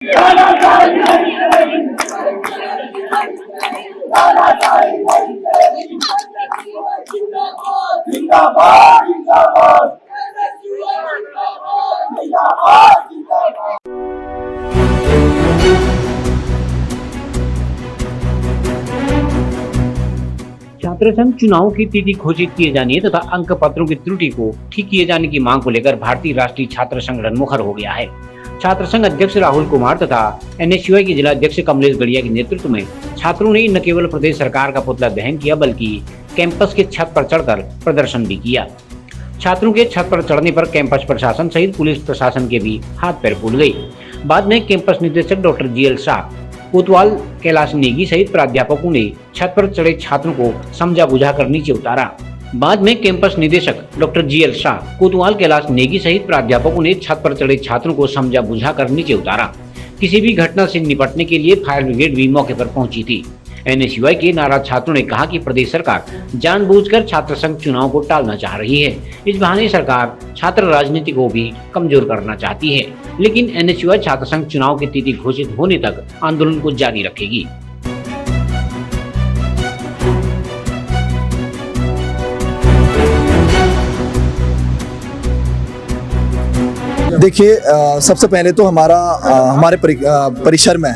छात्र संघ चुनाव की तिथि घोषित किए जाने तथा अंक पत्रों की त्रुटि को ठीक किए जाने की मांग को लेकर भारतीय राष्ट्रीय छात्र संघ रणमुखर हो गया है। छात्र संघ अध्यक्ष राहुल कुमार तथा एनएसयूआई के जिला अध्यक्ष कमलेश गढ़िया के नेतृत्व में छात्रों ने न केवल प्रदेश सरकार का पुतला दहन किया बल्कि कैंपस के छत पर चढ़कर प्रदर्शन भी किया। छात्रों के छत पर चढ़ने पर कैंपस प्रशासन सहित पुलिस प्रशासन के भी हाथ पैर फूल गए। बाद में कैंपस निदेशक डॉक्टर जीएल शाह, कोतवाल कैलाश नेगी सहित प्राध्यापकों ने छत पर चढ़े छात्रों को समझा बुझा कर नीचे उतारा। बाद में कैंपस निदेशक डॉक्टर जीएल शाह, कोतवाल कैलाश नेगी सहित प्राध्यापकों ने छत पर चढ़े छात्रों को समझा बुझा कर नीचे उतारा। किसी भी घटना से निपटने के लिए फायर ब्रिगेड भी मौके पर पहुंची थी। एनएसयूआई के नाराज छात्रों ने कहा कि प्रदेश सरकार जानबूझकर छात्र संघ चुनाव को टालना चाह रही है। इस बहाने सरकार छात्र राजनीति को भी कमजोर करना चाहती है, लेकिन एनएसयूआई छात्र संघ चुनाव की तिथि घोषित होने तक आंदोलन को जारी रखेगी। देखिए, सबसे पहले तो हमारे परिसर में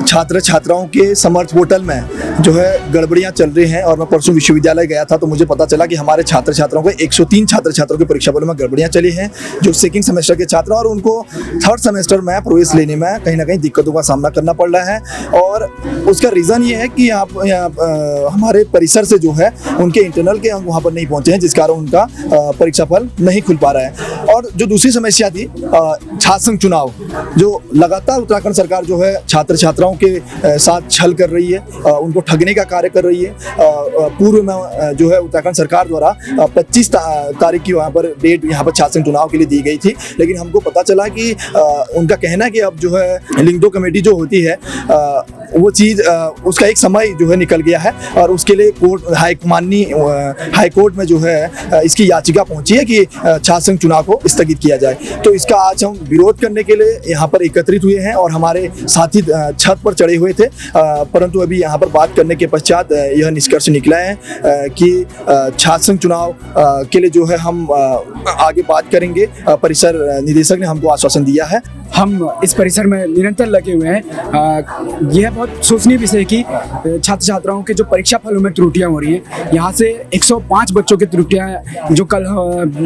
छात्र छात्राओं के समर्थ पोर्टल में जो है गड़बड़ियां चल रही हैं। और मैं परसों विश्वविद्यालय गया था तो मुझे पता चला कि हमारे छात्र छात्राओं को 103 छात्र छात्राओं के परीक्षा फलों में गड़बड़ियां चली हैं, जो सेकंड सेमेस्टर के छात्र, और उनको थर्ड सेमेस्टर में प्रवेश लेने में कहीं ना कहीं दिक्कतों का सामना करना पड़ रहा है। और उसका रीज़न ये है कि हमारे परिसर से जो है उनके इंटरनल के अंक वहाँ पर नहीं पहुँचे हैं, जिस कारण उनका परीक्षा फल नहीं खुल पा रहा है। और जो दूसरी समस्या थी, छात्र संघ चुनाव, जो लगातार उत्तराखंड सरकार जो है छात्र छात्राओं के साथ छल कर रही है, उनको ठगने का कार्य कर रही है। पूर्व में जो है उत्तराखंड सरकार द्वारा 25 तारीख की वहाँ पर डेट यहाँ पर छात्र संघ चुनाव के लिए दी गई थी, लेकिन हमको पता चला कि उनका कहना है कि अब जो है लिंगदो कमेटी जो होती है वो चीज़ उसका एक समय जो है निकल गया है और उसके लिए हाई कोर्ट में जो है इसकी याचिका पहुंची है कि छात्र संघ चुनाव को स्थगित किया जाए। तो इसका आज हम विरोध करने के लिए यहाँ पर एकत्रित हुए हैं और हमारे साथी छत पर चढ़े हुए थे, परंतु अभी यहाँ पर बात करने के पश्चात यह निष्कर्ष निकला है कि छात्र संघ चुनाव के लिए जो है हम आगे बात करेंगे। परिसर निदेशक ने हमको आश्वासन दिया है। हम इस परिसर में निरंतर लगे हुए हैं। यह बहुत सोचनीय विषय है कि छात्र छात्राओं के जो परीक्षा फलों में त्रुटियां हो रही हैं। यहाँ से 105 बच्चों की त्रुटियां जो कल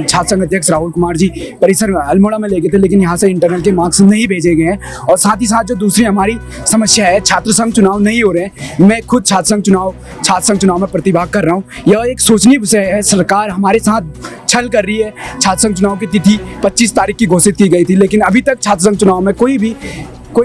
छात्र संघ अध्यक्ष राहुल कुमार जी परिसर में अल्मोड़ा में ले गए थे, लेकिन यहाँ से इंटरनल के मार्क्स नहीं भेजे गए हैं। और साथ ही साथ जो दूसरी हमारी समस्या है, छात्र संघ चुनाव नहीं हो रहे हैं। मैं खुद छात्र संघ चुनाव में प्रतिभाग कर रहा हूँ। यह एक सोचनीय विषय है। सरकार हमारे साथ छल कर रही है। छात्र संघ चुनाव की तिथि 25 तारीख की घोषित की गई थी, लेकिन अभी तक छात्र संघ चुनाव में कोई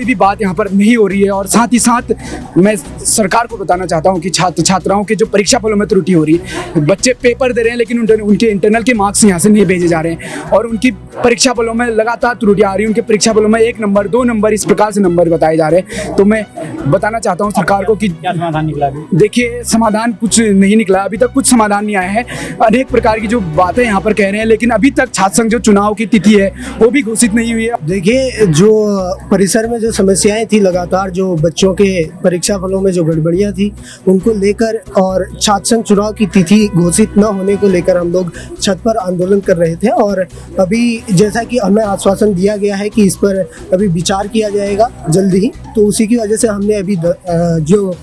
भी बात यहाँ पर नहीं हो रही है। और साथ ही साथ मैं सरकार को बताना चाहता हूँ कि छात्राओं के जो परीक्षा फलों में त्रुटि हो रही है, बच्चे पेपर दे रहे हैं लेकिन उनके इंटरनल के मार्क्स यहाँ से नहीं भेजे जा रहे हैं और उनकी परीक्षा फलों में लगातार त्रुटियाँ आ रही हैं। उनके परीक्षा फलों में 1 नंबर 2 नंबर इस प्रकार से नंबर बताए जा रहे हैं। तो मैं बताना चाहता हूँ सरकार को कि क्या समाधान निकला। देखिए, समाधान कुछ नहीं निकला, अभी तक कुछ समाधान नहीं आया है। अनेक प्रकार की जो बातें यहाँ पर कह रहे हैं, लेकिन अभी तक छात्र संघ जो चुनाव की तिथि है वो भी घोषित नहीं हुई है। देखिए, जो परिसर जो समस्याएं थी लगातार, जो बच्चों के परीक्षा फलों में जो गड़बड़ियां थी उनको लेकर और छात्र संघ चुनाव की तिथि घोषित न होने को लेकर हम लोग छत पर आंदोलन कर रहे थे। और अभी जैसा कि हमें आश्वासन दिया गया है कि इस पर अभी विचार किया जाएगा जल्दी ही, तो उसी की वजह से हमने अभी जो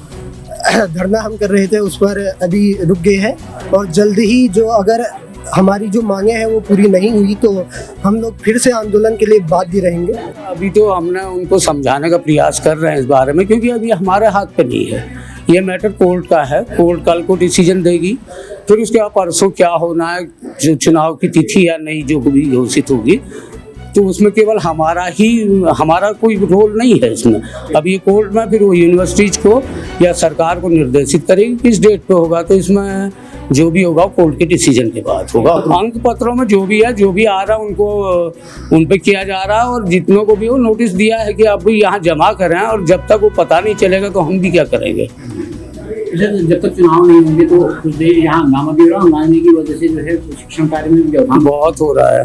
धरना हम कर रहे थे उस पर अभी रुक गए हैं। और जल्दी ही जो अगर हमारी जो मांगे हैं वो पूरी नहीं हुई तो हम लोग फिर से आंदोलन के लिए बाध्य रहेंगे। अभी तो हमने उनको समझाने का प्रयास कर रहे हैं इस बारे में, क्योंकि अभी हमारे हाथ पे नहीं है। ये मैटर कोर्ट का है, कोर्ट कल को डिसीजन देगी, फिर उसके बाद परसों क्या होना है, जो चुनाव की तिथि या नहीं जो भी घोषित होगी, तो उसमें केवल हमारा कोई रोल नहीं है इसमें। अब ये कोर्ट में फिर वो यूनिवर्सिटीज को या सरकार को निर्देशित करेगी किस डेट पे होगा, तो इसमें जो भी होगा कोर्ट के डिसीजन के बाद होगा। अंक पत्रों में जो भी आ रहा है उनको उन पे किया जा रहा है, और जितनों को भी वो नोटिस दिया है कि आप भी यहाँ जमा करें, और जब तक वो पता नहीं चलेगा तो हम भी क्या करेंगे। जब तक चुनाव नहीं होंगे तो कुछ देर यहाँ हंगामा भी हो रहा है, हंगामे की वजह से जो है शिक्षण कार्य में भी बहुत हो रहा है।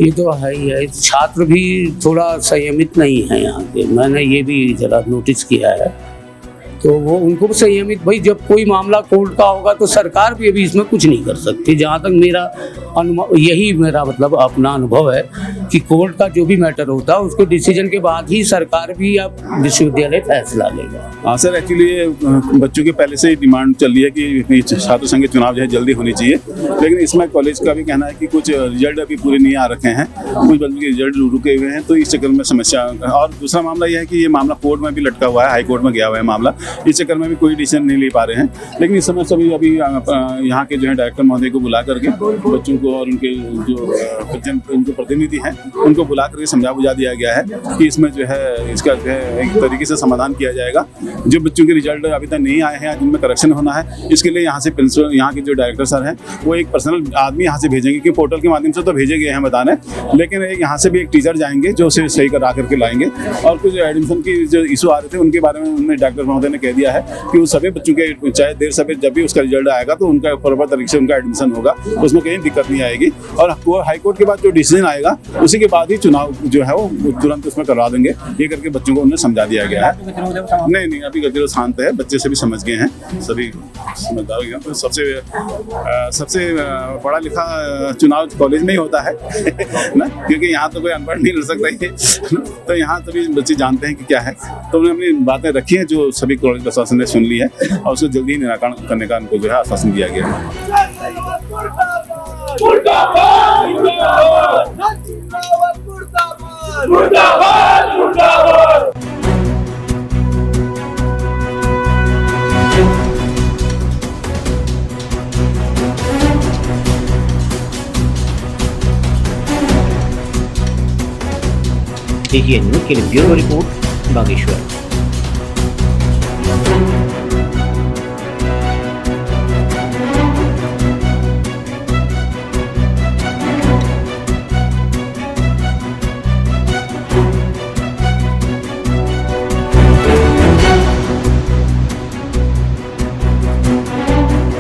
ये तो है ही है, छात्र भी थोड़ा संयमित नहीं है यहाँ के, मैंने ये भी जरा नोटिस किया है। तो वो उनको भी संयमित, भाई जब कोई मामला कोर्ट का होगा तो सरकार भी अभी इसमें कुछ नहीं कर सकती। जहाँ तक मेरा अनुभव, यही मेरा मतलब अपना अनुभव है कि कोर्ट का जो भी मैटर होता है उसके डिसीजन के बाद ही सरकार भी अब विश्वविद्यालय फैसला लेगा। हाँ सर, एक्चुअली बच्चों की पहले से ही डिमांड चल रही है कि छात्र संघ के चुनाव जो है जल्दी होनी चाहिए, लेकिन इसमें कॉलेज का भी कहना है कि कुछ रिजल्ट अभी पूरे नहीं आ रखे हैं, कुछ बच्चों के रिजल्ट रुके हुए हैं, तो इस चक्कर में समस्या। और दूसरा मामला यह है कि ये मामला कोर्ट में भी लटका हुआ है, हाई कोर्ट में गया हुआ है मामला, इस चक्कर में भी कोई डिसीजन नहीं ले पा रहे हैं। लेकिन इस समय सभी अभी यहाँ के जो है डायरेक्टर महोदय को बुला करके बच्चों को और उनके जो उनके प्रतिनिधि हैं उनको बुला करके समझा बुझा दिया गया है कि इसमें जो है इसका जो है एक तरीके से समाधान किया जाएगा। जो बच्चों के रिजल्ट अभी तक नहीं आए हैं जिनमें करेक्शन होना है, इसके लिए यहाँ से प्रिंसिपल, यहाँ के जो डायरेक्टर सर हैं वो एक पर्सनल आदमी यहाँ से भेजेंगे, कि पोर्टल के माध्यम से तो भेजे गए हैं बताने, लेकिन एक यहाँ से भी एक टीचर जाएंगे जो उसे सही करा करके लाएंगे। और कुछ एडमिशन की जो इशू आ रहे थे उनके बारे में उन्होंने डायरेक्टर महोदय ने कह दिया है कि वो सभी बच्चों के चाहे देर सवेर जब भी उसका रिजल्ट आएगा तो उनका प्रॉपर तरीके से उनका एडमिशन होगा, उसमें कहीं दिक्कत नहीं आएगी। और हाई कोर्ट के बाद जो डिसीजन आएगा उसी के बाद ही चुनाव जो है वो तुरंत उसमें करवा देंगे, ये करके बच्चों को उन्हें समझा दिया गया है। नहीं, अभी गतिरोध शांत है, बच्चे से भी समझ गए हैं, सभी समझदार हो गए। तो सबसे पढ़ा लिखा चुनाव कॉलेज में ही होता है ना, क्योंकि यहाँ तो कोई अनपढ़ नहीं रह सकता है, तो यहाँ सभी बच्चे जानते हैं कि क्या है। तो उन्होंने अपनी बातें रखी हैं जो सभी कॉलेज प्रशासन ने सुन ली है और उसको जल्दी ही निराकरण करने का उनको जो है आश्वासन दिया गया है। एजीएन न्यूज़ के लिए ब्यूरो रिपोर्ट बागेश्वर।